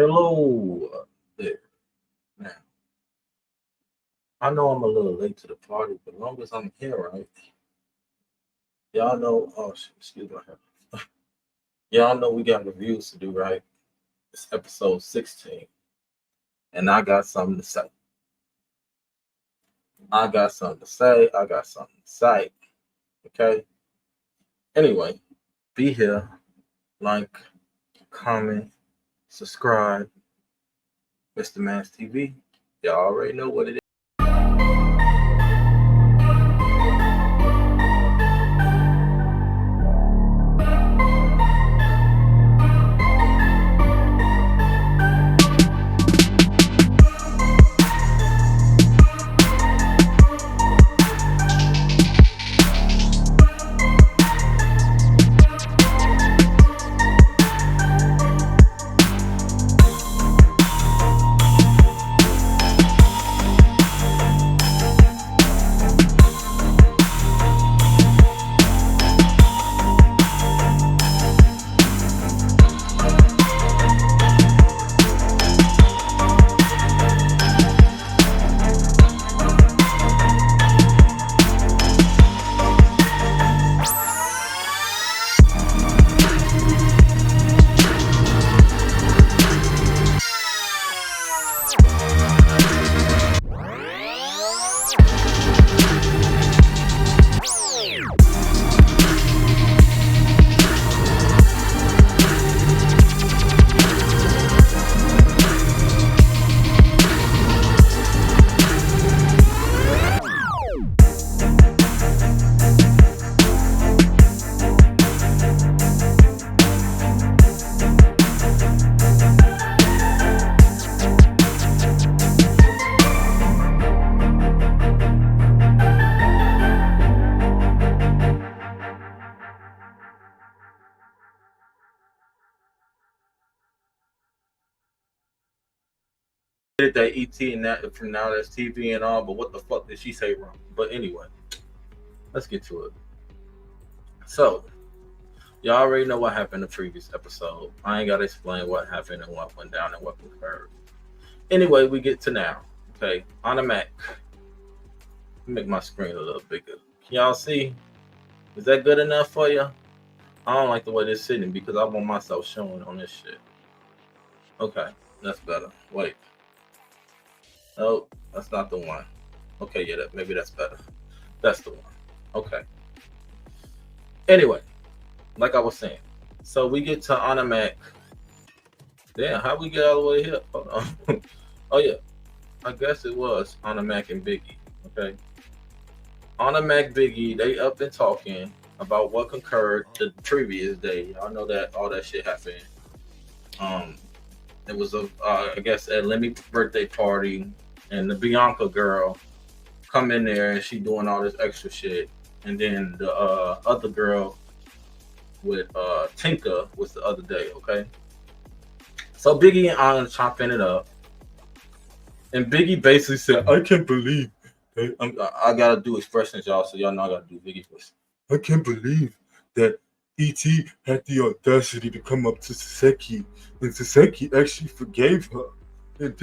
Hello there. Now, I know I'm a little late to the party, but as long as I'm here, right? Y'all know, oh, shit, excuse me. Y'all know we got reviews to do, right? It's episode 16, and I got something to say. I got something to say. I got something to say. Okay? Anyway, be here, like, comment, subscribe, Mr. Mass TV. Y'all already know what it is. Did that ET and that from now that's TV and all, but what the fuck did she say wrong? But anyway, let's get to it. So, y'all already know what happened in the previous episode. I ain't gotta explain what happened and what went down and what occurred. Anyway, we get to now. Okay, on the Mac. Make my screen a little bigger. Can y'all see? Is that good enough for you? I don't like the way this sitting because I want myself showing on this shit. Okay, that's better. Wait. Oh, that's not the one. Okay, yeah, maybe that's better. That's the one. Okay. Anyway, like I was saying, so we get to Animac. Damn, how we get all the way here? Hold on. Oh yeah, I guess it was Animac and Biggie. Okay, Animac Biggie, they up and talking about what occurred the previous day. Y'all know that all that shit happened. Um, it was I guess a Lemmy birthday party, and the Bianca girl come in there and she doing all this extra shit, and then the other girl with Tinka was the other day. Okay, so Biggie and Anna chopping it up, and Biggie basically said, "I can't believe that I gotta do expressions, y'all, so y'all know I gotta do Biggie voice. I can't believe that E.T. had the audacity to come up to Saseki, and Saseki actually forgave her. And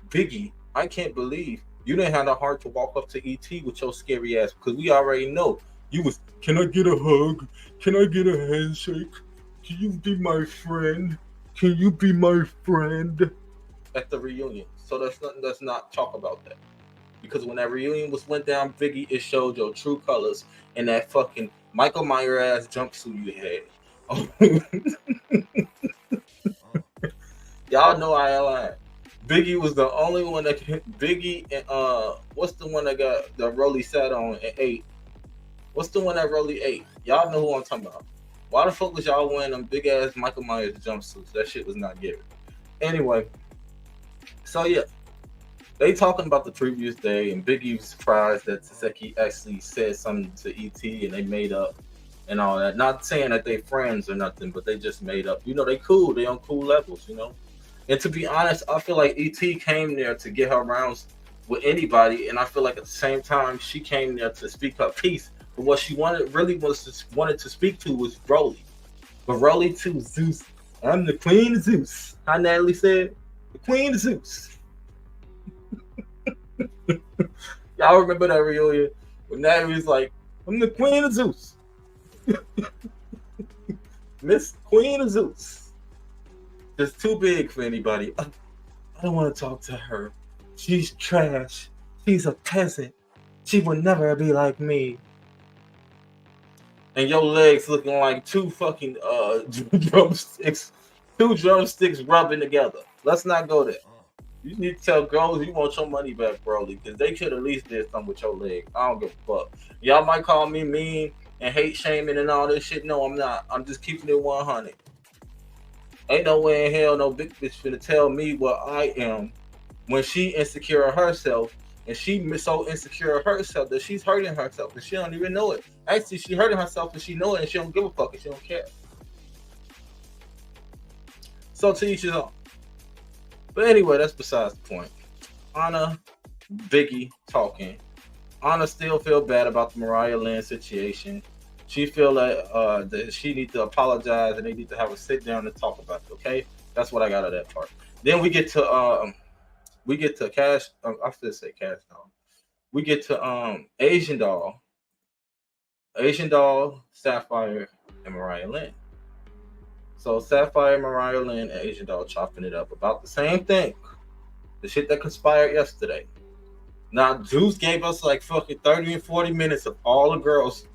Biggie, I can't believe you didn't have the heart to walk up to E.T. with your scary ass, because we already know you was, can I get a hug? Can I get a handshake? Can you be my friend? Can you be my friend? At the reunion. So let's not talk about that. Because when that reunion went down, Biggie, it showed your true colors in that fucking Michael Myers ass jumpsuit you had. Y'all know I lied. Biggie was the only one that Biggie and what's the one that got that Rolly sat on and ate? What's the one that Rolly ate? Y'all know who I'm talking about. Why the fuck was y'all wearing them big ass Michael Myers jumpsuits? That shit was not given. Anyway, so yeah, they talking about the previous day, and Biggie was surprised that Saseki actually said something to ET, and they made up and all that. Not saying that they friends or nothing, but they just made up. You know, they cool. They on cool levels. You know. And to be honest, I feel like ET came there to get her rounds with anybody, and I feel like at the same time she came there to speak her piece. But what she wanted to speak to was Broly. But Broly too, Zeus, I'm the Queen of Zeus. How Natalie said, the Queen of Zeus. Y'all remember that reunion when Natalie was like, I'm the Queen of Zeus. Miss Queen of Zeus. Just too big for anybody. I don't want to talk to her. She's trash. She's a peasant. She will never be like me. And your legs looking like two fucking drumsticks. Two drumsticks rubbing together. Let's not go there. You need to tell girls you want your money back, Broly, because they should at least did something with your leg. I don't give a fuck. Y'all might call me mean and hate shaming and all this shit. No, I'm not. I'm just keeping it 100. Ain't no way in hell no big bitch finna tell me what I am when she insecure herself, and she so insecure herself that she's hurting herself and she don't even know it. Actually, she hurting herself and she know it and she don't give a fuck and she don't care. So to each his own. But anyway, that's besides the point. Anna, Biggie talking. Anna still feel bad about the Mariah Lynn situation. She feel like that she needs to apologize and they need to have a sit down and talk about it. Okay, that's what I got out of that part. Then we get to Cash. I should say Cash Doll. We get to Asian Doll, Sapphire, and Mariah Lynn. So Sapphire, Mariah Lynn, and Asian Doll chopping it up about the same thing. The shit that conspired yesterday. Now, Zeus gave us like fucking 30 and 40 minutes of all the girls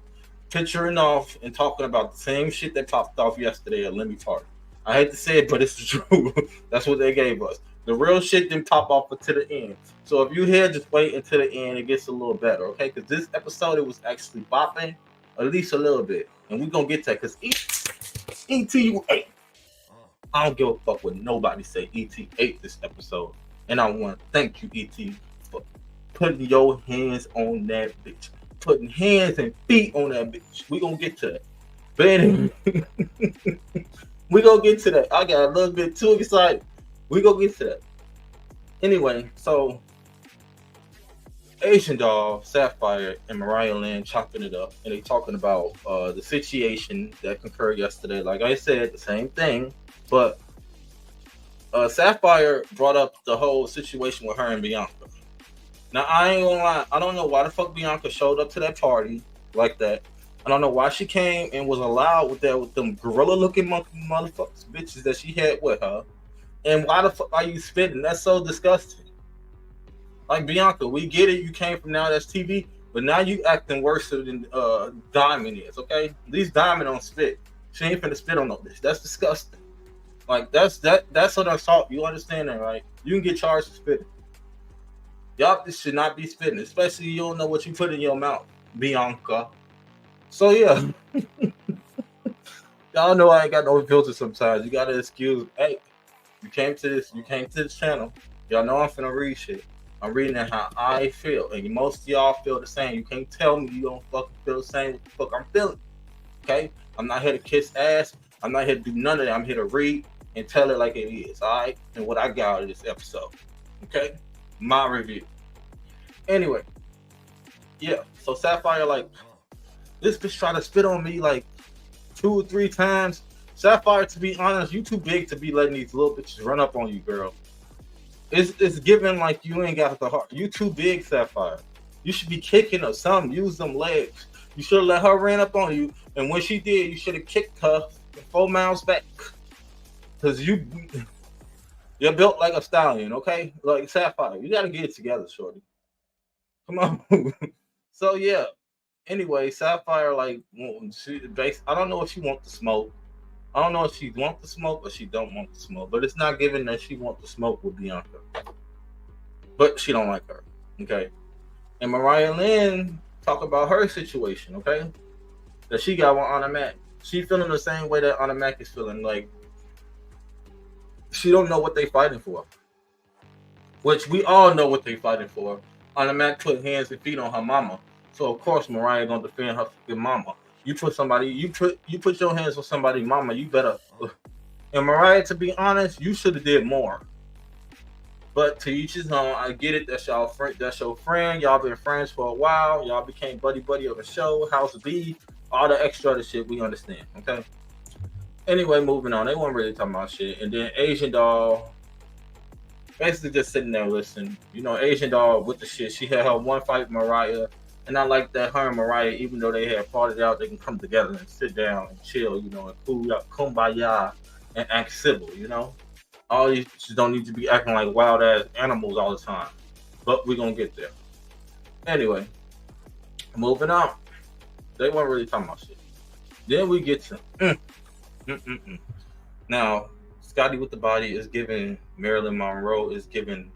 picturing off and talking about the same shit that popped off yesterday at Lemmy Park. I hate to say it, but it's true. That's what they gave us. The real shit didn't pop off until the end. So if you here, just wait until the end. It gets a little better, okay? Because this episode, it was actually bopping at least a little bit. And we're going to get to that because E.T. ate. I don't give a fuck what nobody say. E.T. ate this episode. And I want to thank you, E.T., for putting your hands on that bitch. Putting hands and feet on that bitch. We're going to get to that. But anyway, we're going to get to that. I got a little bit too excited. We're going to get to that. Anyway, so Asian Doll, Sapphire, and Mariah Lynn chopping it up. And they talking about the situation that occurred yesterday. Like I said, the same thing. But Sapphire brought up the whole situation with her and Bianca. Now, I ain't gonna lie. I don't know why the fuck Bianca showed up to that party like that. I don't know why she came and was allowed with them gorilla-looking monkey motherfuckers, bitches that she had with her. And why the fuck are you spitting? That's so disgusting. Like, Bianca, we get it. You came from Now That's TV, but now you acting worse than Diamond is, okay? At least Diamond don't spit. She ain't finna spit on no bitch. That's disgusting. Like, that's an assault. You understand that, right? You can get charged for spitting. Y'all should not be spitting, especially you don't know what you put in your mouth, Bianca. So yeah, y'all know I ain't got no filter sometimes. You gotta excuse. Hey, you came to this channel. Y'all know I'm finna read shit. I'm reading it how I feel, and most of y'all feel the same. You can't tell me you don't fucking feel the same what the fuck I'm feeling. Okay, I'm not here to kiss ass. I'm not here to do none of that. I'm here to read and tell it like it is. All right, and what I got out of this episode. Okay. My review. Anyway, yeah. So Sapphire, like, this bitch tried to spit on me like 2 or 3 times. Sapphire, to be honest, you too big to be letting these little bitches run up on you, girl. It's given like you ain't got the heart. You too big, Sapphire. You should be kicking or something. Use them legs. You should have let her run up on you, and when she did, you should have kicked her 4 miles back. Cause you're built like a stallion, okay? Like Sapphire. You gotta get it together, shorty. Come on. So yeah. Anyway, Sapphire, like, I don't know if she wants to smoke. I don't know if she wants to smoke or she don't want to smoke. But it's not given that she wants to smoke with Bianca. But she don't like her. Okay. And Mariah Lynn talk about her situation, okay? That she got with Anna Mac. She feeling the same way that Anna Mac is feeling. Like, she don't know what they fighting for. Which we all know what they fighting for. Anna Mac put hands and feet on her mama. So of course Mariah gonna defend her fucking mama. You put your hands on somebody's mama, you better. And Mariah, to be honest, you should have did more. But to each his own. I get it. That's your friend. Y'all been friends for a while. Y'all became buddy of the show, House B, all the extra other shit. We understand, okay? Anyway, moving on. They weren't really talking about shit. And then Asian doll basically just sitting there listening. You know, Asian doll with the shit. She had her one fight with Mariah. And I like that her and Mariah, even though they had partied out, they can come together and sit down and chill, you know, and cool up, kumbaya, and act civil, you know? All these just don't need to be acting like wild ass animals all the time. But we're gonna get there. Anyway, moving on. They weren't really talking about shit. Then we get to mm, mm, mm. Now, Scotty with the body is giving Marilyn Monroe is giving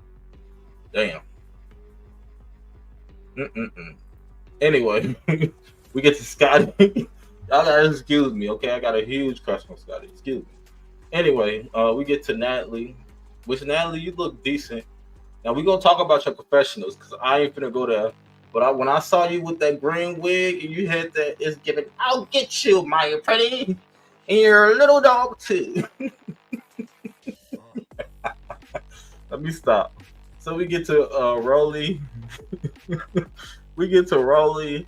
damn. Mm-mm-mm. Anyway, we get to Scotty. Y'all gotta excuse me, okay? I got a huge crush on Scotty. Excuse me. Anyway, we get to Natalie. Which Natalie, you look decent. Now we're gonna talk about your professionals because I ain't finna go there. But when I saw you with that green wig and you had that, it's giving. I'll get you, my pretty, and you're a little dog too. Let me stop. So we get to Rolly. We get to Rolly,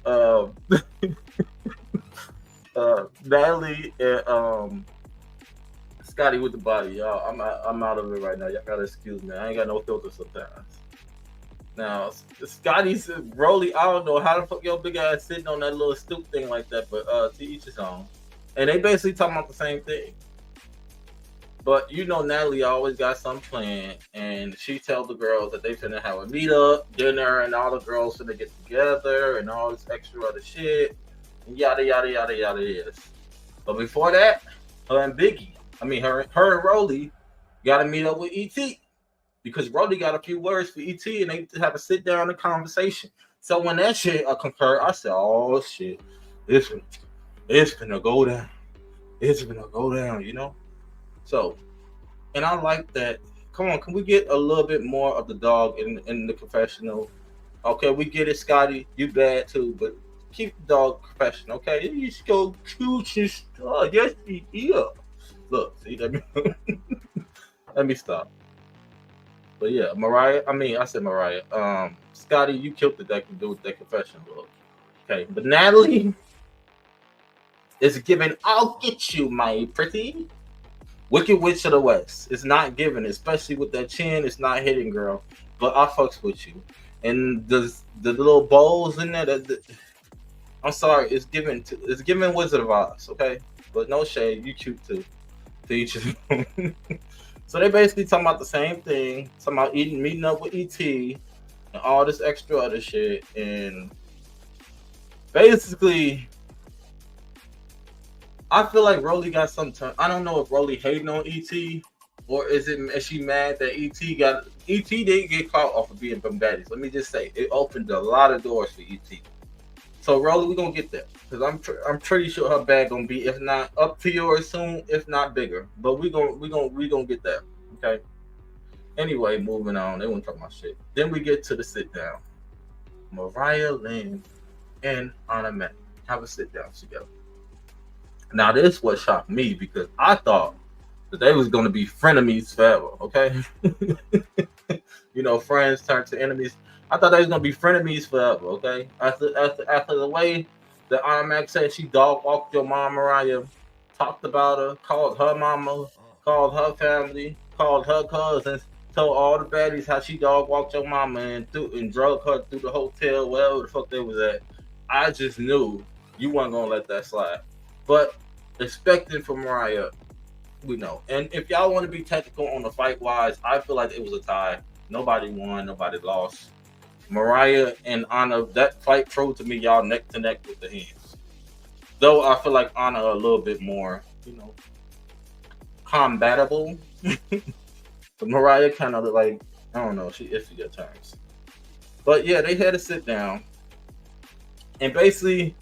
uh, Natalie, and Scotty with the body. Y'all, I'm out of it right now. Y'all gotta excuse me. I ain't got no filter sometimes. Now, Scotty's Rolly. I don't know how the fuck your big ass sitting on that little stoop thing like that, but to each his own. And they basically talking about the same thing. But you know, Natalie always got some plan, and she tells the girls that they finna have a meetup, dinner, and all the girls finna get together, and all this extra other shit, and yada yada yada yada is. But before that, her and Biggie, her and Rolly, got to meet up with ET because Rolly got a few words for ET, and they have a sit down and conversation. So when that shit concurred, I said, "Oh shit, it's it's gonna go down. It's gonna go down," you know. So, and I like that. Come on, can we get a little bit more of the dog in the confessional? Okay, we get it, Scotty. You bad too, but keep the dog professional. Okay, you just go cute and stuff. Yes, yeah. Look, see, let me stop. But yeah, Mariah. I said Mariah. Scotty, you killed the deck to do with that confession look. Okay, but Natalie is giving. I'll get you, my pretty. Wicked Witch of the West. It's not giving, especially with that chin. It's not hitting, girl. But I fucks with you. And the little bowls in there. I'm sorry. It's giving Wizard of Oz. Okay, but no shade. You cute too. To each of them. So they basically talking about the same thing. Talking about meeting up with ET and all this extra other shit. And basically, I feel like Rolly got some time. I don't know if Rolly hating on ET or is she mad that ET didn't get caught off of being from Baddies. Let me just say it opened a lot of doors for ET. So Rolly, we gonna get there because I'm pretty sure her bag gonna be if not up to yours soon, if not bigger. But we gonna get there. Okay. Anyway, moving on. They won't talk about shit. Then we get to the sit down. Mariah Lynn and Unmasked have a sit down together. Now this what shocked me because I thought that they was gonna be frenemies forever. Okay. You know, friends turn to enemies. I thought they was gonna be frenemies forever. Okay. After the way that Unmasked said she dog walked your mom, Mariah, talked about her, called her mama, called her family, called her cousins, told all the baddies how she dog walked your mama and drug her through the hotel, wherever the fuck they was at. I just knew you weren't gonna let that slide. But expecting for Mariah, we know. And if y'all want to be technical on the fight wise, I feel like it was a tie. Nobody won, nobody lost. Mariah and Anna, that fight proved to me y'all neck to neck with the hands. Though I feel like Anna a little bit more, you know, combatable. But Mariah kind of like, I don't know, she iffy at times. But yeah, they had to sit down. And basically,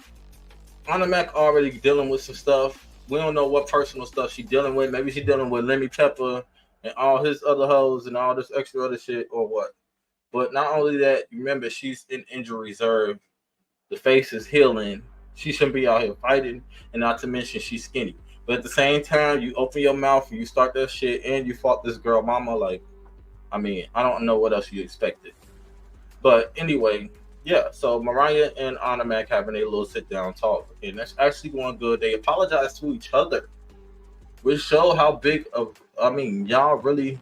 Anna Mac already dealing with some stuff. We don't know what personal stuff she's dealing with. Maybe she's dealing with Lemmy Pepper and all his other hoes and all this extra other shit or what. But not only that, remember she's in injury reserve. The face is healing. She shouldn't be out here fighting. And not to mention she's skinny. But at the same time, you open your mouth and you start that shit and you fought this girl mama. Like, I don't know what else you expected. But anyway, yeah, so Mariah and Anna Mac having a little sit down talk, and that's actually going good. They apologize to each other, which show how big of I mean, y'all really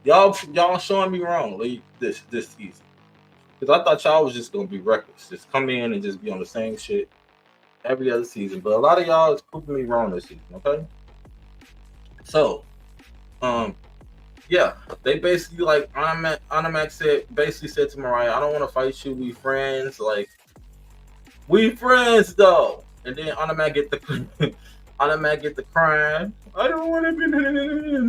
y'all showing me wrong like, this season. Because I thought y'all was just gonna be reckless, just come in and just be on the same shit every other season. But a lot of y'all is proving me wrong this season. Okay, so um, yeah, they basically like Anamac said to Mariah, "I don't want to fight you. We friends. Like we friends though." And then Anamac get the Anamac get the crying. I don't want to be.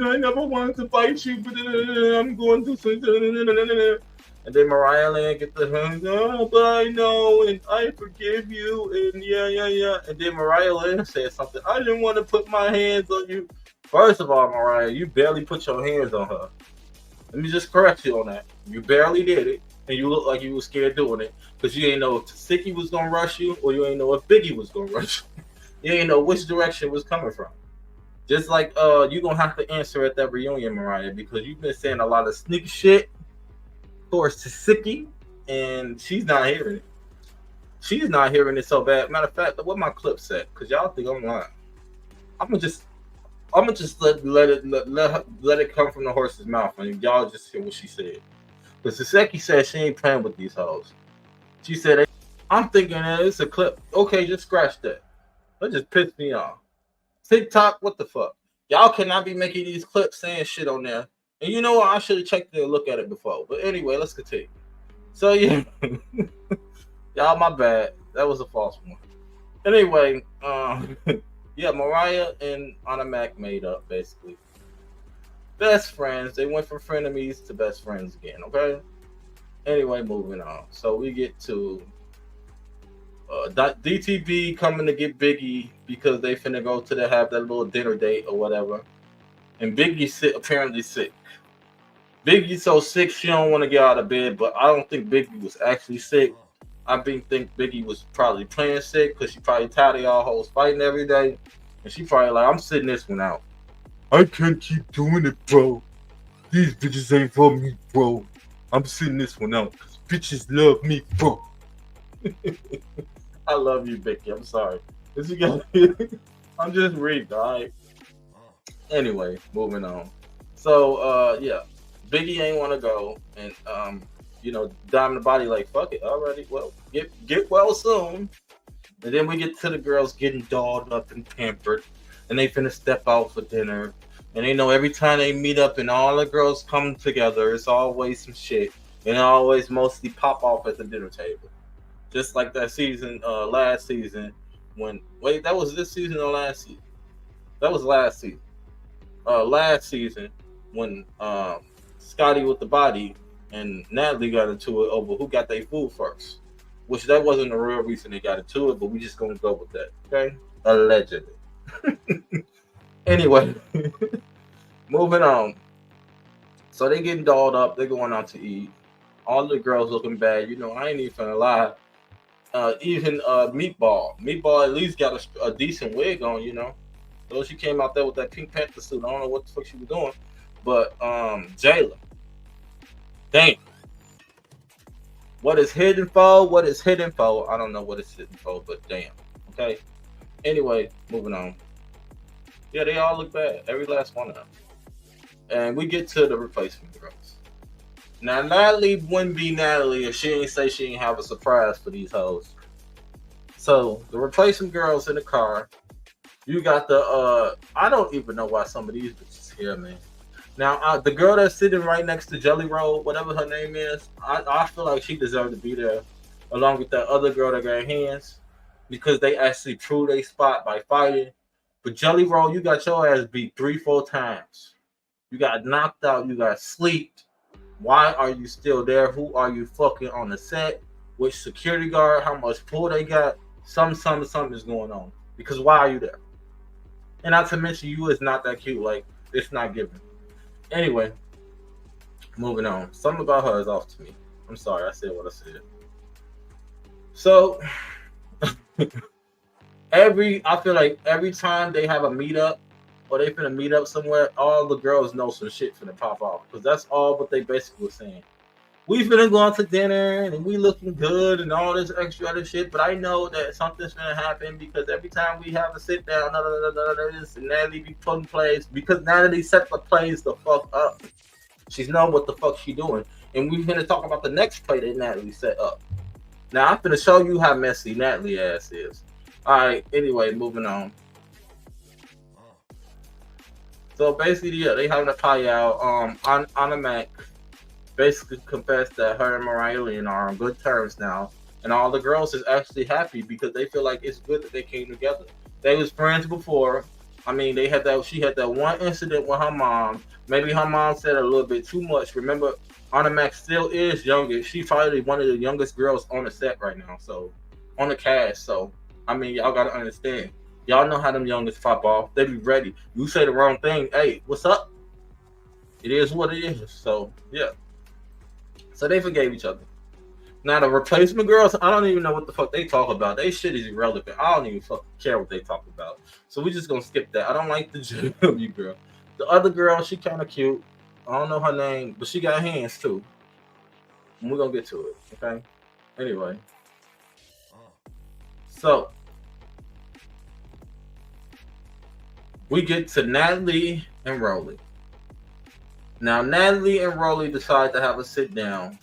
I never wanted to fight you, but I'm going to. And then Mariah Lynn get the oh, but I know and I forgive you and yeah. And then Mariah Lynn said something. I didn't want to put my hands on you. First of all, Mariah, you barely put your hands on her. Let me just correct you on that. You barely did it, and you look like you were scared doing it because you ain't know if Sicky was gonna rush you or you ain't know if Biggie was gonna rush you. You ain't know which direction was coming from. Just like you gonna have to answer at that reunion, Mariah, because you've been saying a lot of sneaky shit towards Sicky, and she's not hearing it. She's not hearing it so bad. Matter of fact, what my clip said, because y'all think I'm lying. I'm gonna just let it come from the horse's mouth, and y'all just hear what she said. Because Saseki said she ain't playing with these hoes. She said, I'm thinking that it's a clip. Okay, just scratch that. That just pissed me off. TikTok, what the fuck? Y'all cannot be making these clips saying shit on there. And you know what? I should have checked it and looked at it before. But anyway, let's continue. So yeah, y'all, my bad. That was a false one. Anyway, yeah, Mariah and Anna Mac made up basically. Best friends. They went from frenemies to best friends again. Okay. Anyway, moving on. So we get to DTB coming to get Biggie because they finna go to have that little dinner date or whatever. And Biggie apparently sick. Biggie's so sick she don't want to get out of bed, but I don't think Biggie was actually sick. I think Biggie was probably playing sick because she probably tired of y'all hoes fighting every day. And she probably like, I'm sitting this one out. I can't keep doing it, bro. These bitches ain't for me, bro. I'm sitting this one out because bitches love me, bro. I love you, Vicky. I'm sorry. I'm just reading, all right? Anyway, moving on. So, yeah, Biggie ain't want to go, and Diamond the Body like, fuck it, already. Well, get well soon. And then we get to the girls getting dolled up and pampered, and they finna step out for dinner. And they know every time they meet up and all the girls come together, it's always some shit, and it always mostly pop off at the dinner table. Just like that season, last season, that was this season or last season? That was last season. Last season when Scotty with the body and Natalie got into it over who got their food first. Which that wasn't the real reason they got into it, but we just gonna go with that. Okay? Allegedly. Anyway, moving on. So they getting dolled up, they're going out to eat. All the girls looking bad. I ain't even finna lie. Even Meatball. Meatball at least got a decent wig on. Though she came out there with that Pink Panther suit. I don't know what the fuck she was doing. But Jayla. Damn. What is hidden for? What is hidden for? I don't know what it's hidden for, but damn. Okay. Anyway, moving on. Yeah, they all look bad. Every last one of them. And we get to the replacement girls. Now, Natalie wouldn't be Natalie if she ain't say she ain't have a surprise for these hoes. So, the replacement girls in the car. You got the, I don't even know why some of these bitches here, man. Now, the girl that's sitting right next to Jelly Roll, whatever her name is, I feel like she deserved to be there, along with that other girl that got hands, because they actually proved their spot by fighting. But Jelly Roll, you got your ass beat 3-4 times. You got knocked out. You got sleeped. Why are you still there? Who are you fucking on the set? Which security guard? How much pull they got? Something is going on. Because why are you there? And not to mention, you is not that cute. Like, it's not given. Anyway, moving on. Something about her is off to me. I'm sorry, I said what I said. So, I feel like every time they have a meetup or they finna meet up somewhere, all the girls know some shit finna pop off. Because that's all what they basically were saying. we finna go out to dinner and we looking good and all this extra other shit. But I know that something's gonna happen because every time we have a sit down, this and Natalie be putting plays because Natalie set the plays the fuck up. She's know what the fuck she doing, and we finna talk about the next play that Natalie set up. Now I'm finna show you how messy Natalie ass is. All right. Anyway, moving on. So basically, yeah, they having a pie out. On the Mac basically confessed that her and Mariah Lynn are on good terms now, and all the girls is actually happy because they feel like it's good that they came together. They was friends before. I mean, they had that. She had that one incident with her mom. Maybe her mom said a little bit too much. Remember, Anna Mac still is younger. She's probably one of the youngest girls on the set right now. So, on the cast. So, I mean, y'all gotta understand. Y'all know how them youngest pop off. They be ready. You say the wrong thing. Hey, what's up? It is what it is. So, yeah. So they forgave each other. Now the replacement girls, I don't even know what the fuck they talk about. They shit is irrelevant. I don't even fucking care what they talk about. So we just gonna skip that. I don't like the JW girl. The other girl, she kind of cute. I don't know her name, but she got hands too. And we're gonna get to it. Okay. Anyway, so we get to Natalie and Rolly. Now Natalie and Rolly decide to have a sit down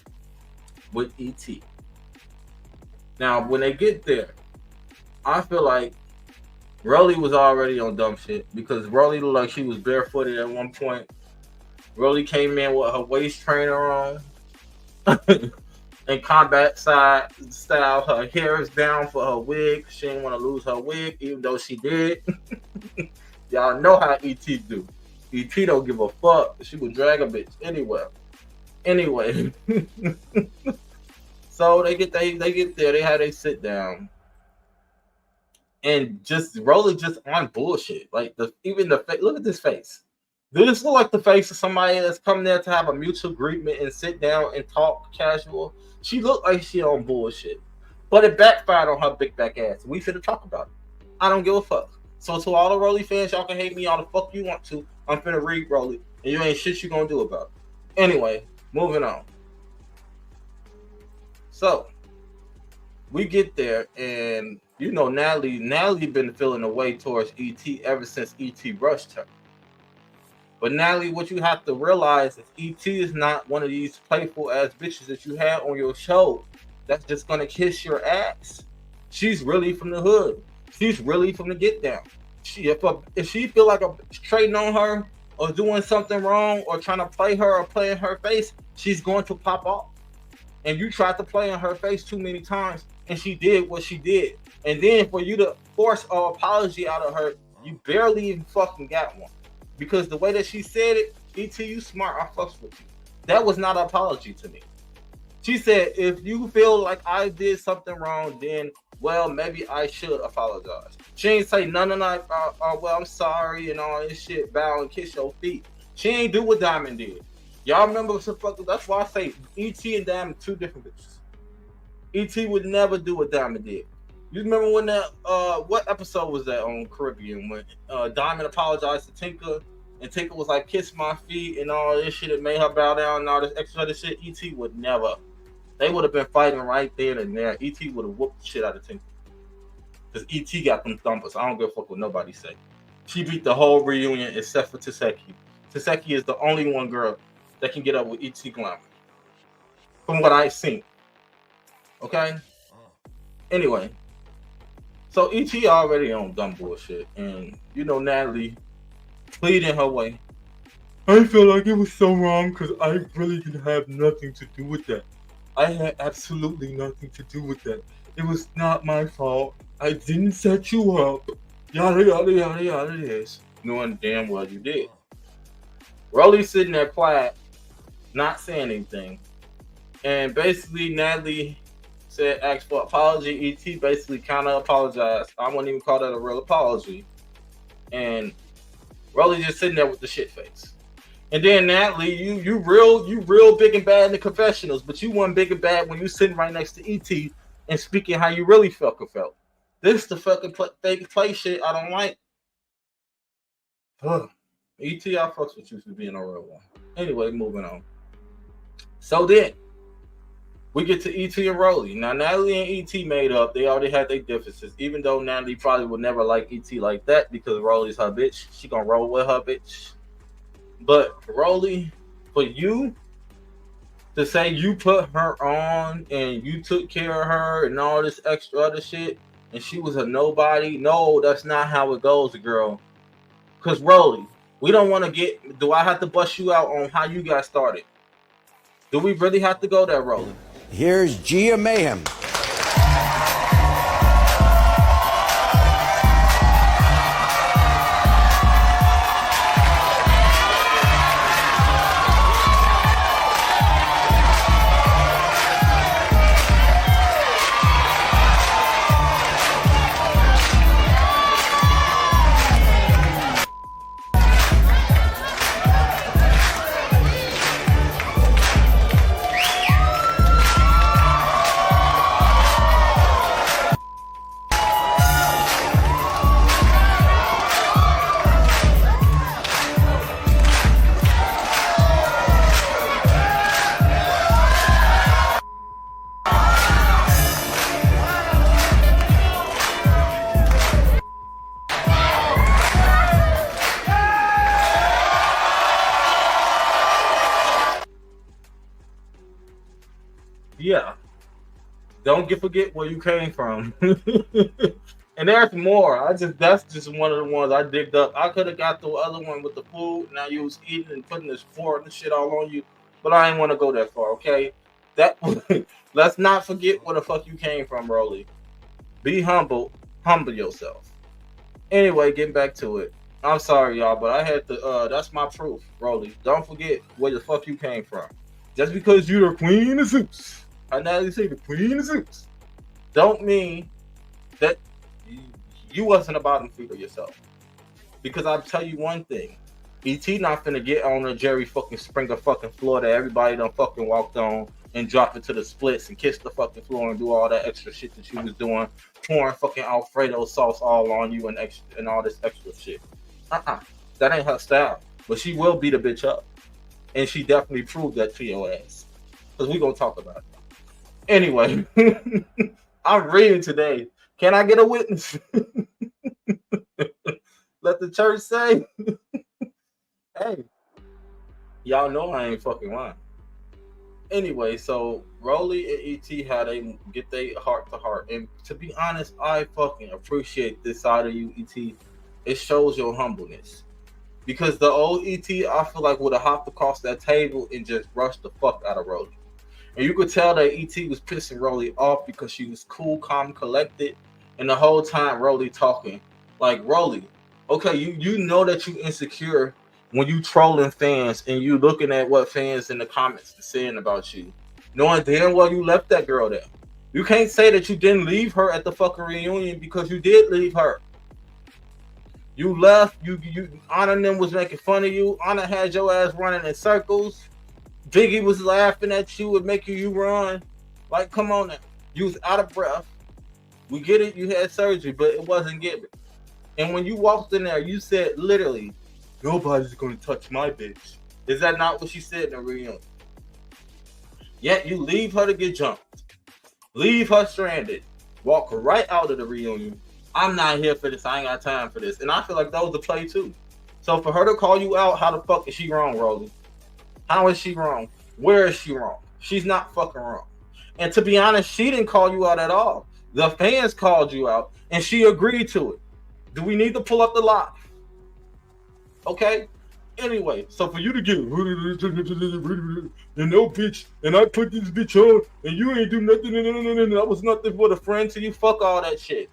with ET. Now, when they get there, I feel like Rolly was already on dumb shit because Rolly looked like she was barefooted at one point. Rolly came in with her waist trainer on and combat side style. Her hair is down for her wig. She didn't want to lose her wig, even though she did. Y'all know how ET do. ET don't give a fuck. She would drag a bitch anywhere. Anyway. So they get there. They had a sit down, and just Rolly just on bullshit. Like look at this face. Does this look like the face of somebody that's coming there to have a mutual agreement and sit down and talk casual? She looked like she on bullshit, but it backfired on her big back ass. We finna talk about it. I don't give a fuck. So to all the Rolly fans, y'all can hate me all the fuck you want to. I'm finna read Rolly, and you ain't shit you gonna do about it. Anyway, moving on. So we get there, and you know Natalie been feeling a way towards ET ever since ET rushed her. But Natalie, what you have to realize is ET is not one of these playful ass bitches that you had on your show that's just gonna kiss your ass. She's really from the hood. She's really from the get down. If she feel like a trading on her or doing something wrong or trying to play her or play in her face, she's going to pop off. And you tried to play in her face too many times, and she did what she did. And then for you to force an apology out of her, you barely even fucking got one. Because the way that she said it, ET, you smart, I fucks with you. That was not an apology to me. She said, if you feel like I did something wrong, then, well, maybe I should apologize. She ain't say none like, well, I'm sorry and all this shit, bow and kiss your feet. She ain't do what Diamond did. Y'all remember that's why I say E.T. and Diamond two different bitches. E.T. would never do what Diamond did. You remember when that what episode was that on Caribbean when Diamond apologized to Tinker and Tinker was like kiss my feet and all this shit that made her bow down and all this extra other shit? E.T. would never. They would have been fighting right there and there. E.T. would have whooped the shit out of Tinker. Because E.T. got them thumpers. I don't give a fuck what nobody say. She beat the whole reunion except for Taseki. Taseki is the only one girl that can get up with E.T. Glamour. From what I've seen. Okay? Anyway. So E.T. already on dumb bullshit. And, you know, Natalie pleading her way. I feel like it was so wrong because I really didn't have nothing to do with that. I had absolutely nothing to do with that. It was not my fault. I didn't set you up. Yada, yada, yada, yada, this. Knowing damn well you did. Rolly's sitting there quiet, not saying anything. And basically, Natalie asked for apology. E.T. basically kind of apologized. I wouldn't even call that a real apology. And Rolly just sitting there with the shit face. And then Natalie, you real big and bad in the confessionals, but you weren't big and bad when you sitting right next to E.T. and speaking how you really fucking felt. This is the fucking fake play shit I don't like. E.T. I fucks with you for being a real one. Anyway, moving on. So then, We get to E.T. and Rolly. Now, Natalie and E.T. made up. They already had their differences. Even though Natalie probably would never like E.T. like that because Rolly's her bitch. She gonna roll with her bitch. But Rolly, for you to say you put her on and you took care of her and all this extra other shit and she was a nobody, no, that's not how it goes, girl. Because Rolly, we don't want to get, do I have to bust you out on how you got started? Do we really have to go there, Rolly? Here's Gia Mayhem. Yeah. Don't forget where you came from. And there's more. That's just one of the ones I digged up. I could have got the other one with the food. Now you was eating and putting this fork and shit all on you, but I ain't want to go that far. Okay, that let's not forget where the fuck you came from, Rolly. Be humble yourself. Anyway, getting back to it. I'm sorry, y'all, but I had to. That's my proof, Rolly. Don't forget where the fuck you came from. Just because you're the queen of Zeus, I now say the queen of Zeus, don't mean that you wasn't a bottom feeder yourself. Because I'll tell you one thing. E.T. not finna get on a Jerry fucking Springer fucking floor that everybody done fucking walked on and drop it to the splits and kiss the fucking floor and do all that extra shit that you was doing, pouring fucking Alfredo sauce all on you and extra and all this extra shit. That ain't her style. But she will beat a bitch up. And she definitely proved that to your ass. Because we gonna talk about it. Anyway, I'm reading today. Can I get a witness? Let the church say. Hey, y'all know I ain't fucking lying. Anyway, so Rolly and E.T. had a get their heart to heart. And to be honest, I fucking appreciate this side of you, E.T. It shows your humbleness. Because the old E.T., I feel like would have hopped across that table and just rushed the fuck out of Rolly. And you could tell that E.T. was pissing Rolly off because she was cool, calm, collected. And the whole time Rolly talking. Like, Rolly, okay, you know that you insecure when you trolling fans and you looking at what fans in the comments are saying about you. Knowing damn well you left that girl there. You can't say that you didn't leave her at the fucking reunion because you did leave her. You left. You Anna and them was making fun of you. Anna had your ass running in circles. Biggie was laughing at you and making you run. Like, come on now. You was out of breath. We get it. You had surgery, but it wasn't given. And when you walked in there, you said literally, nobody's going to touch my bitch. Is that not what she said in the reunion? Yet you leave her to get jumped. Leave her stranded. Walk right out of the reunion. I'm not here for this. I ain't got time for this. And I feel like that was the play too. So for her to call you out, how the fuck is she wrong, Rolly? How is she wrong? Where is she wrong? She's not fucking wrong. And to be honest, she didn't call you out at all. The fans called you out and she agreed to it. Do we need to pull up the lot? Okay? Anyway, so for you to get and no bitch, and I put this bitch on and you ain't do nothing, and I was nothing but a friend to you, fuck all that shit.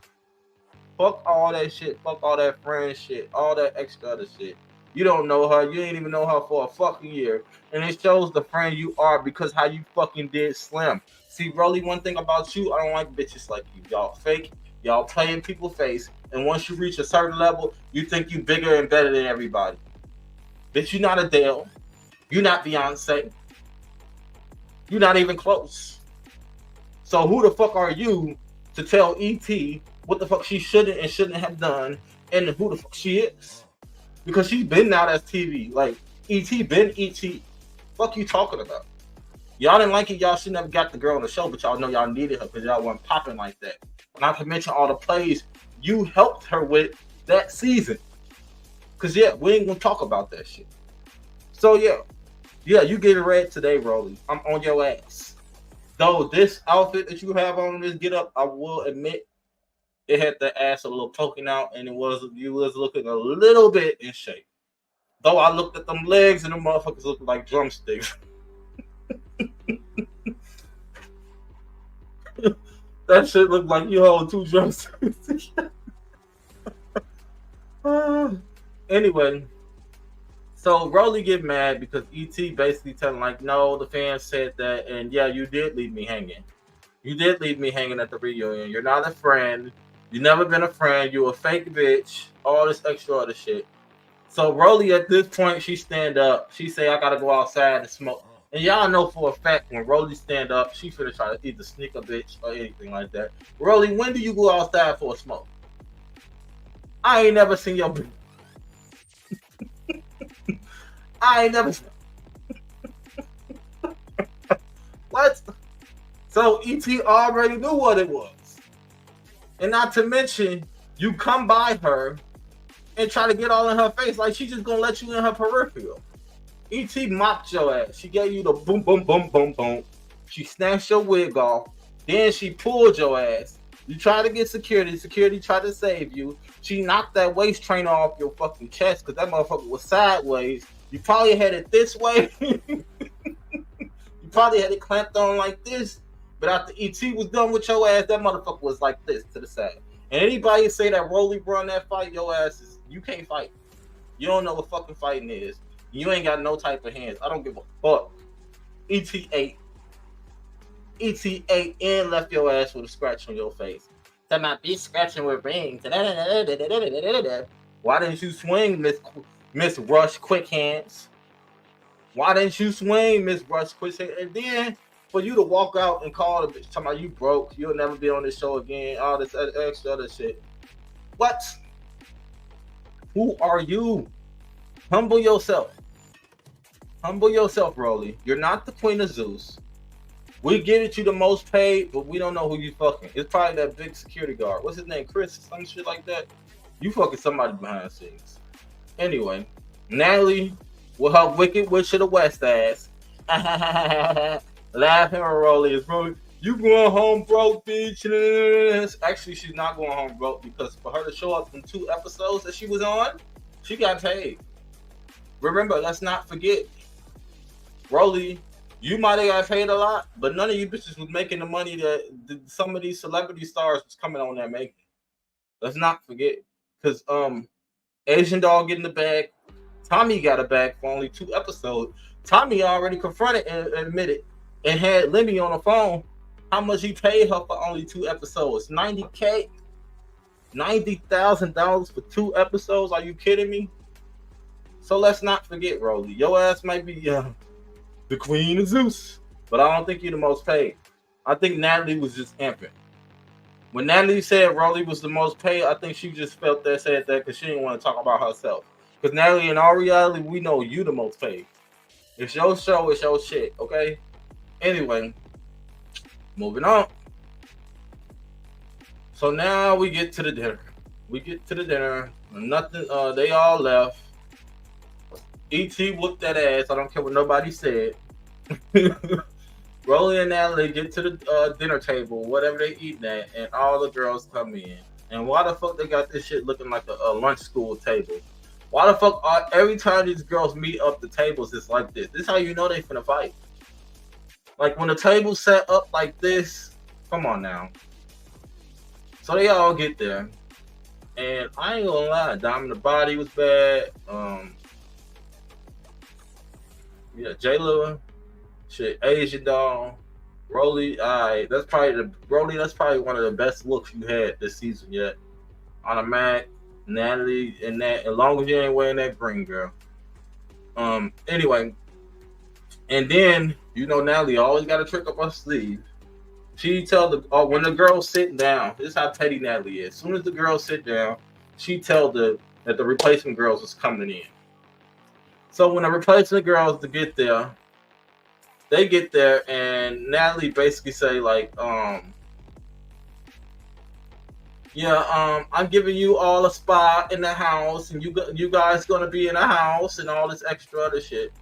Fuck all that shit. Fuck all that friend shit. All that extra other shit. You don't know her. You ain't even know her for a fucking year. And it shows the friend you are because how you fucking did Slim. See, Rolly, one thing about you, I don't like bitches like you. Y'all fake. Y'all play in people's face. And once you reach a certain level, you think you bigger and better than everybody. Bitch, you not Adele. You not Beyonce. You not even close. So who the fuck are you to tell E.T. what the fuck she shouldn't and shouldn't have done, and who the fuck she is? Because she's been out as TV. Like, E.T. been E.T. Fuck you talking about? Y'all didn't like it. Y'all should never got the girl on the show, but y'all know y'all needed her because y'all weren't popping like that. Not to mention all the plays you helped her with that season. Because, yeah, we ain't going to talk about that shit. So, yeah, you get it red today, Rolly. I'm on your ass. Though this outfit that you have on this get up, I will admit, it had the ass a little poking out, and you was looking a little bit in shape. Though I looked at them legs, and them motherfuckers looked like drumsticks. That shit looked like you hold 2 drumsticks. Anyway, so Rolly get mad because ET basically telling like, no, the fans said that, and yeah, you did leave me hanging. You did leave me hanging at the reunion. You're not a friend. You never been a friend. You a fake bitch. All this extra other shit. So Rolly at this point, she stand up. She say, I gotta go outside and smoke. And y'all know for a fact when Rolly stand up, she finna try to either sneak a bitch or anything like that. Rolly, when do you go outside for a smoke? I ain't never seen your. I ain't never. What? So ET already knew what it was. And not to mention, you come by her and try to get all in her face like she's just gonna let you in her peripheral. ET mocked your ass. She gave you the boom, boom, boom, boom, boom. She snatched your wig off. Then she pulled your ass. You tried to get security. Security tried to save you. She knocked that waist trainer off your fucking chest because that motherfucker was sideways. You probably had it this way. You probably had it clamped on like this. But after ET was done with your ass, that motherfucker was like this to the side. And anybody say that Rolly run that fight, your ass is, you can't fight. You don't know what fucking fighting is. You ain't got no type of hands. I don't give a fuck. ET ate and left your ass with a scratch on your face. That might be scratching with rings. Why didn't you swing, Miss Rush Quick Hands? Why didn't you swing, Miss Rush Quick Hands? And then for you to walk out and call the bitch, talking about you broke, you'll never be on this show again, all this extra other shit. What? Who are you? Humble yourself. Humble yourself, Rolly. You're not the Queen of Zeus. We get it, you the most paid, but we don't know who you fucking. It's probably that big security guard. What's his name? Chris? Some shit like that. You fucking somebody behind the scenes. Anyway, Natalie with her wicked witch of the West ass. Laughing at Rolly is Rolly. You going home broke, bitch. Actually, she's not going home broke because for her to show up in 2 episodes that she was on, she got paid. Remember, let's not forget, Rolly, you might have got paid a lot, but none of you bitches was making the money that some of these celebrity stars was coming on there making. Let's not forget. Because Asian Doll getting the bag. Tommy got a bag for only 2 episodes. Tommy already confronted and admitted and had Lemmy on the phone how much he paid her for only 2 episodes. $90K? $90,000 for 2 episodes? Are you kidding me? So let's not forget, Rolly. Your ass might be the Queen of Zeus, but I don't think you're the most paid. I think Natalie was just amping. When Natalie said Rolly was the most paid, I think she just said that because she didn't want to talk about herself. Because Natalie, in all reality, we know you the most paid. It's your show, it's your shit, okay? Anyway, moving on. So now we get to the dinner. Nothing. They all left. E.T. whooped that ass. I don't care what nobody said. Rolly and Natalie get to the dinner table, whatever they eating at, and all the girls come in. And why the fuck they got this shit looking like a lunch school table? Why the fuck every time these girls meet up the tables, it's like this? This is how you know they finna fight. Like when the table's set up like this, come on now. So they all get there. And I ain't gonna lie, Diamond the Body was bad. Yeah, J-Lo, shit, Asian Doll, Rolly. That's probably one of the best looks you had this season yet. On a Mac, Natalie, and that. As long as you ain't wearing that green, girl. Anyway, and then Natalie always got a trick up her sleeve. She tell when the girls sit down. This is how petty Natalie is. As soon as the girls sit down, she tell that the replacement girls is coming in. So when the replacement girls to get there, they get there and Natalie basically say like, yeah, I'm giving you all a spot in the house, and you guys gonna be in the house and all this extra other shit.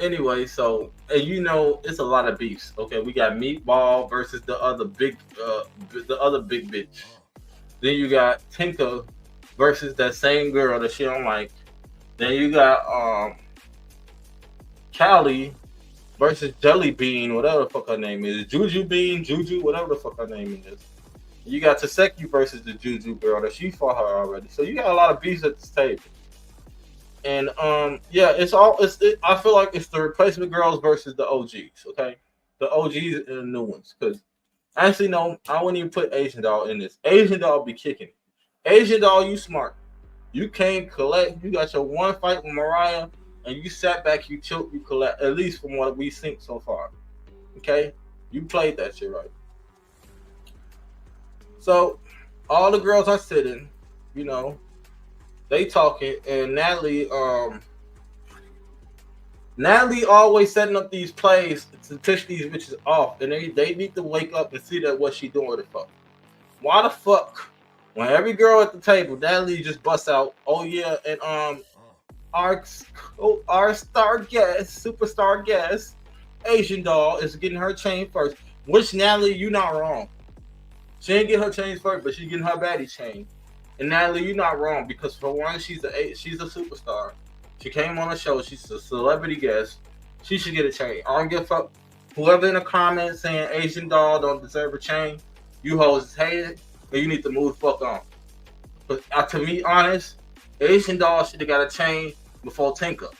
Anyway, so and you know it's a lot of beefs. Okay, we got Meatball versus the other big bitch. Then you got Tinka versus that same girl that she don't like. Then you got Callie versus Jelly Bean, whatever the fuck her name is. Juju Bean, Juju, whatever the fuck her name is. You got Taseki versus the Juju girl that she fought her already. So you got a lot of beefs at this table. And yeah, I feel like it's the replacement girls versus the OGs, okay? The OGs and the new ones. Because actually, no, I wouldn't even put Asian Doll in this. Asian Doll be kicking. Asian Doll, you smart. You came collect. You got your one fight with Mariah, and you sat back, you chilled, you collect. At least from what we think so far. Okay? You played that shit right. So, all the girls are sitting, you know, they talking, and Natalie always setting up these plays to piss these bitches off, and they need to wake up and see that what she doing with the fuck. Why the fuck, when every girl at the table, Natalie just busts out, oh yeah, and our superstar guest, Asian Doll is getting her chain first. Which Natalie, you not wrong. She ain't get her chain first, but she getting her baddie chain. And Natalie, you're not wrong, because for one, she's a superstar. She came on the show. She's a celebrity guest. She should get a chain. I don't give a fuck. Whoever in the comments saying Asian Doll don't deserve a chain, you hoes hate it, and you need to move the fuck on. But to be honest, Asian Doll should have got a chain before Tinka.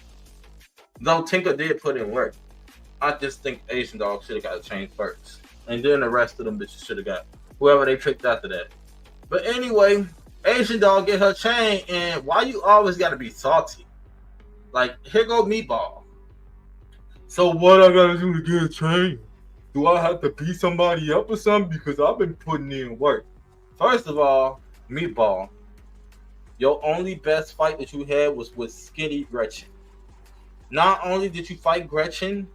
Though Tinka did put in work, I just think Asian Doll should have got a chain first, and then the rest of them bitches should have got whoever they picked after that. But anyway, Asian Doll get her chain, and why you always gotta be salty? Like, here go Meatball. So what I gotta do to get a chain? Do I have to beat somebody up or something? Because I've been putting in work. First of all, Meatball, your only best fight that you had was with Skinny Gretchen. Not only did you fight Gretchen,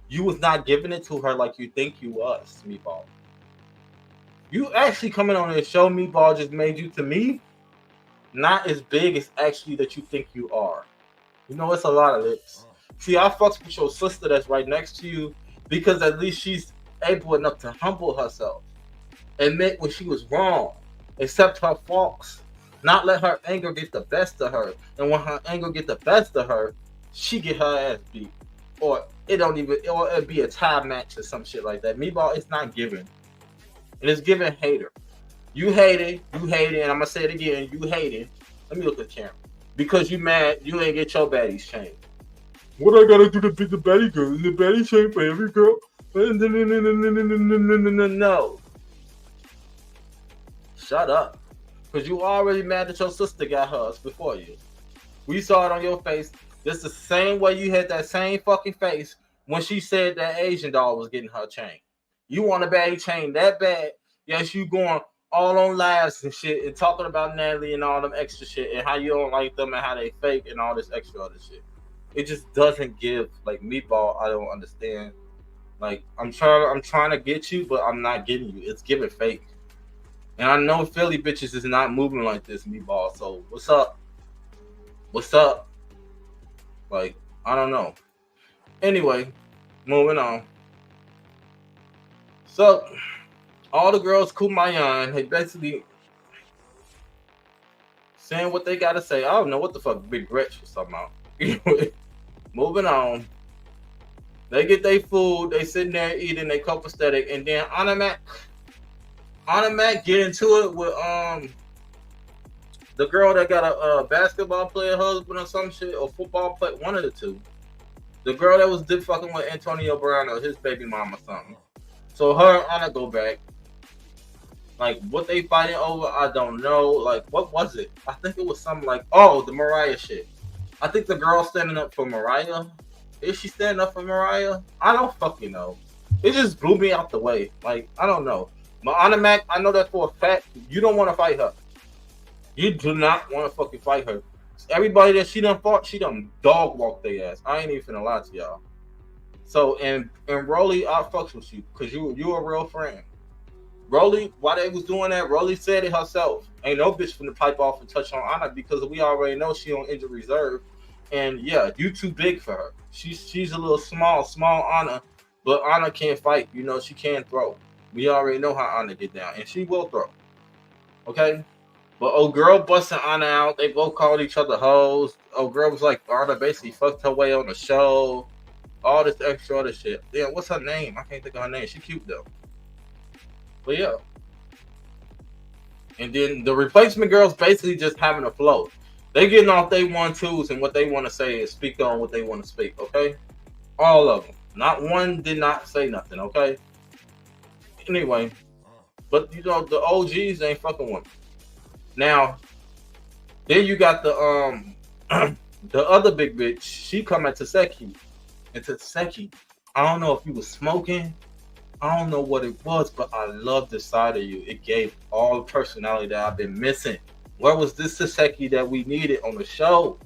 you was not giving it to her like you think you was, Meatball. You actually coming on this show, Meatball, just made you, to me, not as big as actually that you think you are. You know, it's a lot of lips. See, I fucks with your sister that's right next to you because at least she's able enough to humble herself, admit when she was wrong, accept her faults, not let her anger get the best of her. And when her anger get the best of her, she get her ass beat. Or it'd be a tie match or some shit like that. Meatball, it's not given. And it's giving hater. You hate it, and I'm gonna say it again, you hate it. Let me look at the camera. Because you mad, you ain't get your baddies chain. What I gotta do to beat the baddie girl? Is the baddie chain for every girl? No. Shut up. Because you already mad that your sister got hers before you. We saw it on your face. This is the same way you had that same fucking face when she said that Asian Doll was getting her chain. You want a baddie chain that bad. Yes, you going all on lives and shit and talking about Natalie and all them extra shit and how you don't like them and how they fake and all this extra other shit. It just doesn't give. Like, Meatball, I don't understand. Like, I'm trying to get you, but I'm not getting you. It's giving fake. And I know Philly bitches is not moving like this, Meatball. So what's up? What's up? Like, I don't know. Anyway, moving on. So, all the girls kumbaya, and they basically saying what they gotta say. I don't know what the fuck Big Gretch was talking about. Anyway, moving on. They get their food, they sitting there eating, they copacetic, and then Unmasked get into it with the girl that got a basketball player husband or some shit, or football player, one of the two. The girl that was fucking with Antonio Brown or his baby mama or something. So her and Anna go back. Like, what they fighting over, I don't know. Like, what was it? I think it was something like, oh, the Mariah shit. I think the girl standing up for Mariah. Is she standing up for Mariah? I don't fucking know. It just blew me out the way. Like, I don't know. But Unmasked, I know that for a fact. You don't want to fight her. You do not want to fucking fight her. Everybody that she done fought, she done dog walked their ass. I ain't even finna lie to y'all. So and Rolly, I fucks with you because you a real friend. Rolly, why they was doing that, Rolly said it herself. Ain't no bitch finna pipe off and touch on Anna because we already know she on injured reserve. And yeah, you too big for her. She's a little small Anna, but Anna can't fight. You know, she can throw. We already know how Anna get down, and she will throw. Okay? But old girl busting Anna out. They both called each other hoes. Old girl was like, Anna basically fucked her way on the show. All this extra other shit. Damn, what's her name? I can't think of her name. She cute though. But yeah. And then the replacement girls basically just having a flow. They getting off they 1-2s and what they want to say is speak on what they want to speak, okay? All of them. Not one did not say nothing, okay? Anyway, but you know the OGs ain't fucking with me. Now, then you got the the other big bitch. She come at Taseki, and Taseki, I don't know if he was smoking. I don't know what it was, but I love the side of you. It gave all the personality that I've been missing. Where was this Taseki that we needed on the show?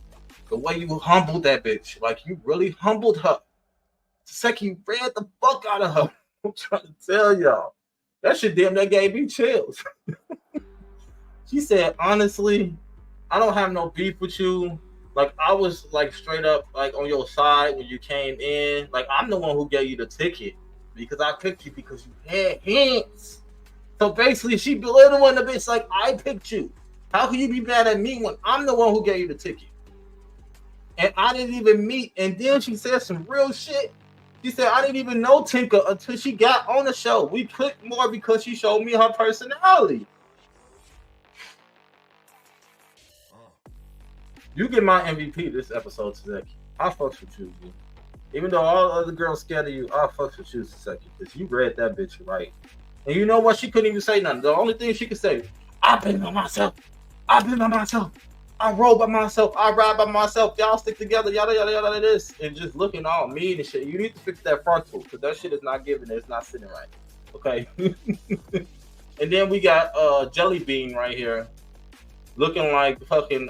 The way you humbled that bitch. Like, you really humbled her. Taseki read the fuck out of her. I'm trying to tell y'all. That shit damn near gave me chills. She said, honestly, I don't have no beef with you. Like, I was, like, straight up, like, on your side when you came in. Like, I'm the one who gave you the ticket. Because I picked you because you had hands. So basically, she belittling the bitch like, I picked you. How can you be mad at me when I'm the one who gave you the ticket? And I didn't even meet. And then she said some real shit. She said, I didn't even know Tinker until she got on the show. We clicked more because she showed me her personality. You get my MVP this episode, Taseki. I fucks with you, dude. Even though all other girls scared of you, I fucks with you, Taseki, because you read that bitch right. And you know what? She couldn't even say nothing. The only thing she could say, I've been by myself. I've been by myself. I roll by myself. I ride by myself. Y'all stick together. Yada, yada, yada, this. And just looking all mean and shit. You need to fix that frontal because that shit is not giving. It's not sitting right. Okay? And then we got Jelly Bean right here. Looking like fucking...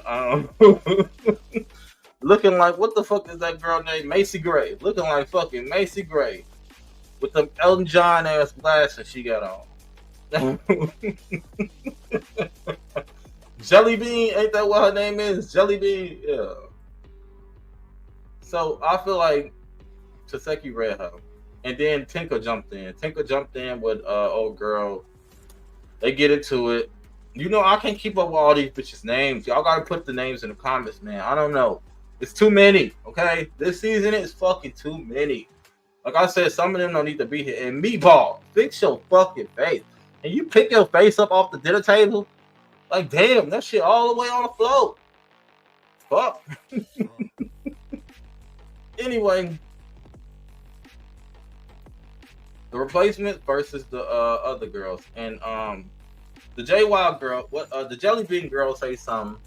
looking like... What the fuck is that girl named? Macy Gray. Looking like fucking Macy Gray. With them Elton John ass glasses she got on. Jelly Bean, ain't that what her name is? Jelly Bean, yeah. So I feel like Taseki read her, and then Tinker jumped in. Tinker jumped in with old girl. They get into it. You know I can't keep up with all these bitches' names. Y'all gotta put the names in the comments, man. I don't know. It's too many. Okay, this season is fucking too many. Like I said, some of them don't need to be here. And Meatball, fix your fucking face. And you pick your face up off the dinner table. Like, damn, that shit all the way on the floor. Fuck. Anyway, the replacement versus the other girls. And the J Wild girl, the Jelly Bean girl say something.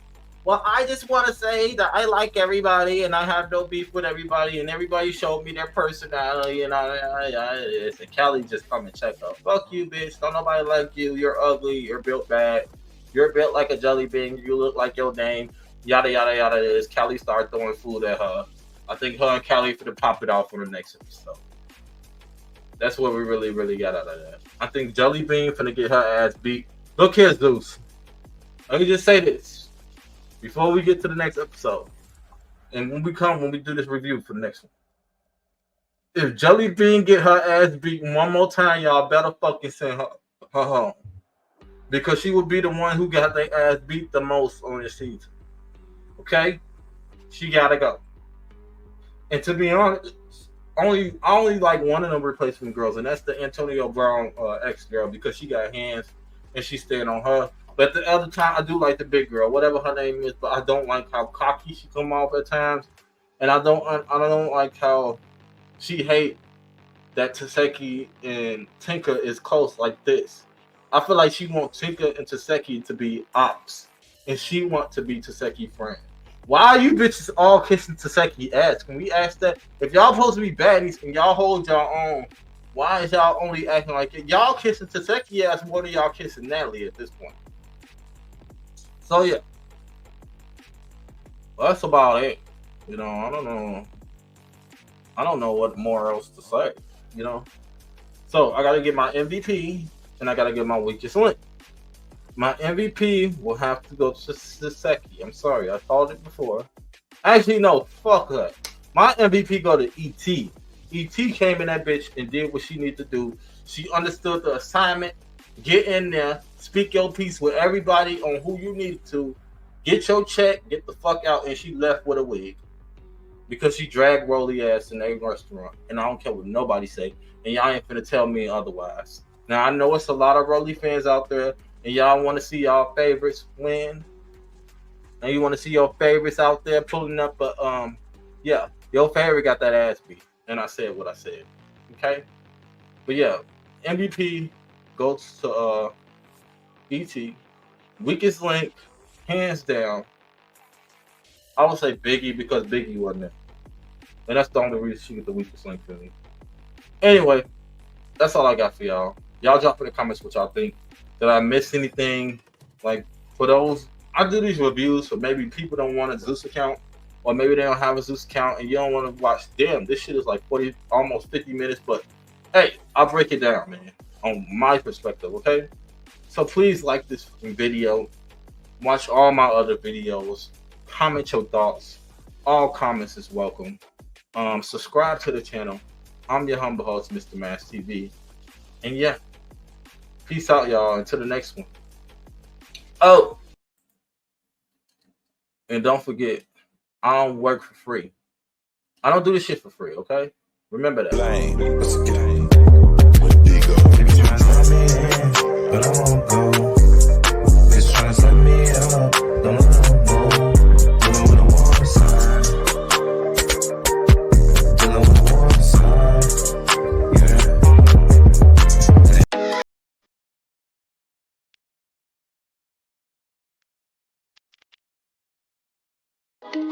Well, I just want to say that I like everybody and I have no beef with everybody and everybody showed me their personality and and Kelly just come and check up. Fuck you, bitch. Don't nobody like you. You're ugly. You're built bad. You're built like a jelly bean. You look like your name. Yada, yada, yada. Is Kelly start throwing food at her. I think her and Kelly finna pop it off on the next episode. That's what we really, really got out of that. I think Jelly Bean finna get her ass beat. Look here, Zeus. Let me just say this. Before we get to the next episode, and when we do this review for the next one, if Jelly Bean get her ass beaten one more time, y'all better fucking send her home. Because she would be the one who got their ass beat the most on this season. Okay? She gotta go. And to be honest, I only like one of them replacement girls, and that's the Antonio Brown ex-girl, because she got hands and she stayed on her. But the other time, I do like the big girl, whatever her name is. But I don't like how cocky she come off at times, and I don't like how she hate that Taseki and Tinker is close like this. I feel like she wants Tinker and Taseki to be ops, and she wants to be Taseki friend. Why are you bitches all kissing Taseki ass? Can we ask that? If y'all supposed to be baddies and y'all hold y'all own, why is y'all only acting like it? Y'all kissing Taseki ass more than y'all kissing Natalie at this point. So yeah, Well, that's about it. You know, I don't know what more else to say. You know, so I gotta get my MVP and I gotta get my weakest link. My MVP will have to go to Saseki. I'm sorry, I called it before. Actually, no, fuck that. My MVP go to ET. ET came in that bitch and did what she needed to do. She understood the assignment. Get in there, speak your piece with everybody on who you needed to. Get your check, get the fuck out, and she left with a wig because she dragged Rolly ass in a restaurant. And I don't care what nobody say. And y'all ain't finna tell me otherwise. Now I know it's a lot of Rolly fans out there, and y'all want to see y'all favorites win. And you want to see your favorites out there pulling up a yeah, your favorite got that ass beat. And I said what I said. Okay? But yeah, MVP goes to ET. Weakest link, hands down. I would say Biggie because Biggie wasn't there. And that's the only reason she was the weakest link for me. Anyway, that's all I got for y'all. Y'all drop in the comments what y'all think. Did I miss anything? Like, for those, I do these reviews for maybe people don't want a Zeus account, or maybe they don't have a Zeus account and you don't want to watch. Damn, this shit is like 40, almost 50 minutes. But hey, I'll break it down, man, on my perspective, okay? So please like this video. Watch all my other videos. Comment your thoughts. All comments is welcome. Subscribe to the channel. I'm your humble host, Mr. Mass TV. And yeah, peace out, y'all. Until the next one. Oh, and don't forget, I don't work for free. I don't do this shit for free, okay? Remember that.